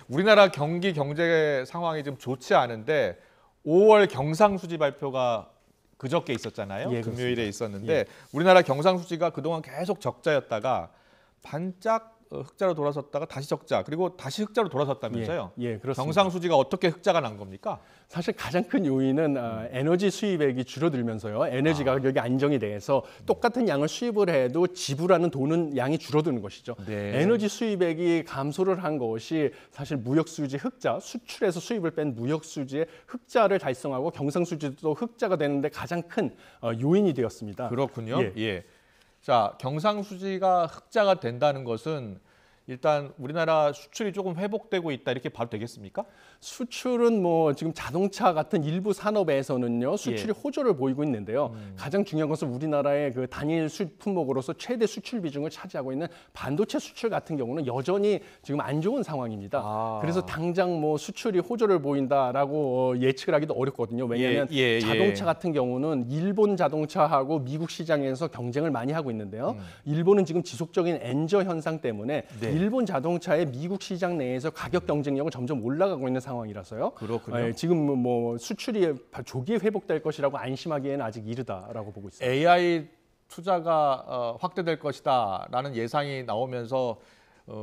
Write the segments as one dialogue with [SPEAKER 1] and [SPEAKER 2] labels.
[SPEAKER 1] 우리나라 경기 경제 상황이 좀 좋지 않은데 5월 경상수지 발표가 그저께 있었잖아요.
[SPEAKER 2] 예,
[SPEAKER 1] 금요일에
[SPEAKER 2] 그렇습니다.
[SPEAKER 1] 있었는데
[SPEAKER 2] 예.
[SPEAKER 1] 우리나라 경상수지가 그동안 계속 적자였다가 반짝 흑자로 돌아섰다가 다시 적자, 그리고 다시 흑자로 돌아섰다면서요.
[SPEAKER 2] 예, 그렇습니다.
[SPEAKER 1] 경상수지가 어떻게 흑자가 난 겁니까?
[SPEAKER 2] 사실 가장 큰 요인은 에너지 수입액이 줄어들면서요. 에너지 가격이 안정이 돼서 똑같은 양을 수입을 해도 지불하는 돈은 양이 줄어드는 것이죠.
[SPEAKER 1] 네.
[SPEAKER 2] 에너지 수입액이 감소를 한 것이 사실 무역수지 흑자, 수출에서 수입을 뺀 무역수지의 흑자를 달성하고 경상수지도 흑자가 되는데 가장 큰 요인이 되었습니다.
[SPEAKER 1] 그렇군요.
[SPEAKER 2] 예.
[SPEAKER 1] 예. 자, 경상수지가 흑자가 된다는 것은 일단 우리나라 수출이 조금 회복되고 있다 이렇게 봐도 되겠습니까?
[SPEAKER 2] 수출은 뭐 지금 자동차 같은 일부 산업에서는요 수출이 호조를 보이고 있는데요. 가장 중요한 것은 우리나라의 그 단일 수입 품목으로서 최대 수출 비중을 차지하고 있는 반도체 수출 같은 경우는 여전히 지금 안 좋은 상황입니다. 그래서 당장 뭐 수출이 호조를 보인다라고 예측을 하기도 어렵거든요. 왜냐하면 자동차 같은 경우는 일본 자동차하고 미국 시장에서 경쟁을 많이 하고 있는데요. 일본은 지금 지속적인 엔저 현상 때문에 일본 자동차의 미국 시장 내에서 가격 경쟁력은 점점 올라가고 있는 상황이라서요.
[SPEAKER 1] 그렇군요.
[SPEAKER 2] 지금 뭐 수출이 조기에 회복될 것이라고 안심하기에는 아직 이르다라고 보고 있습니다.
[SPEAKER 1] AI 투자가 확대될 것이다라는 예상이 나오면서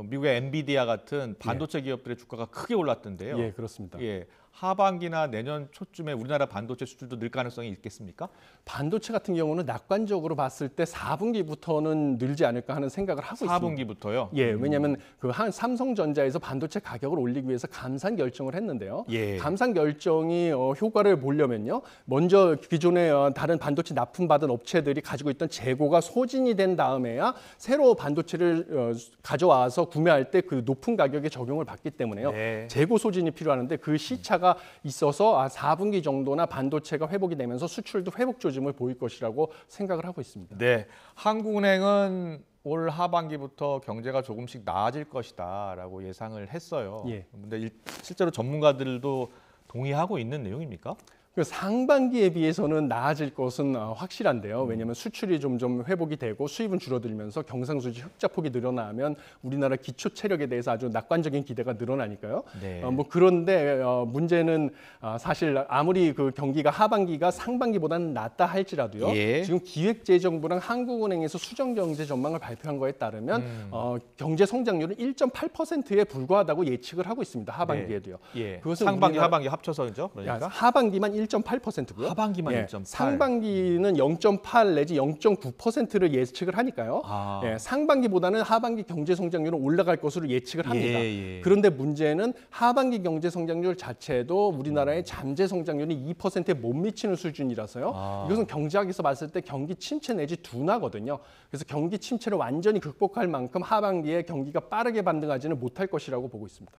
[SPEAKER 1] 미국의 엔비디아 같은 반도체 기업들의 주가가 크게 올랐던데요.
[SPEAKER 2] 예, 그렇습니다.
[SPEAKER 1] 예, 하반기나 내년 초쯤에 우리나라 반도체 수출도 늘 가능성이 있겠습니까?
[SPEAKER 2] 반도체 같은 경우는 낙관적으로 봤을 때 4분기부터는 늘지 않을까 하는 생각을 하고 있습니다.
[SPEAKER 1] 4분기부터요?
[SPEAKER 2] 예, 왜냐하면 그 한 삼성전자에서 반도체 가격을 올리기 위해서 감산 결정을 했는데요.
[SPEAKER 1] 예.
[SPEAKER 2] 감산 결정이 효과를 보려면요, 먼저 기존의 다른 반도체 납품받은 업체들이 가지고 있던 재고가 소진이 된 다음에야 새로 반도체를 가져와서 구매할 때 그 높은 가격에 적용을 받기 때문에요.
[SPEAKER 1] 네.
[SPEAKER 2] 재고 소진이 필요하는데 그 시차가 있어서 4분기 정도나 반도체가 회복이 되면서 수출도 회복 조짐을 보일 것이라고 생각을 하고 있습니다.
[SPEAKER 1] 네, 한국은행은 올 하반기부터 경제가 조금씩 나아질 것이다라고 예상을 했어요.
[SPEAKER 2] 예.
[SPEAKER 1] 근데 실제로 전문가들도 동의하고 있는 내용입니까?
[SPEAKER 2] 그 상반기에 비해서는 나아질 것은 확실한데요. 왜냐하면 수출이 점점 회복이 되고 수입은 줄어들면서 경상수지 흑자폭이 늘어나면 우리나라 기초 체력에 대해서 아주 낙관적인 기대가 늘어나니까요.
[SPEAKER 1] 네.
[SPEAKER 2] 뭐 그런데 문제는 사실 아무리 그 경기가 하반기가 상반기보다는 낫다 할지라도요.
[SPEAKER 1] 예.
[SPEAKER 2] 지금 기획재정부랑 한국은행에서 수정경제 전망을 발표한 거에 따르면 경제 성장률은 1.8%에 불과하다고 예측을 하고 있습니다. 하반기에도요.
[SPEAKER 1] 예.
[SPEAKER 2] 그것은
[SPEAKER 1] 상반기,
[SPEAKER 2] 우리나라-
[SPEAKER 1] 하반기 합쳐서죠. 그러니까
[SPEAKER 2] 하반기만 1.8%고요.
[SPEAKER 1] 하반기만 1.8.
[SPEAKER 2] 상반기는 0.8 내지 0.9%를 예측을 하니까요. 상반기보다는 하반기 경제 성장률은 올라갈 것으로 예측을 합니다. 그런데 문제는 하반기 경제 성장률 자체도 우리나라의 잠재 성장률이 2%에 못 미치는 수준이라서요. 이것은 경제학에서 봤을 때 경기 침체 내지 둔화거든요. 그래서 경기 침체를 완전히 극복할 만큼 하반기에 경기가 빠르게 반등하지는 못할 것이라고 보고 있습니다.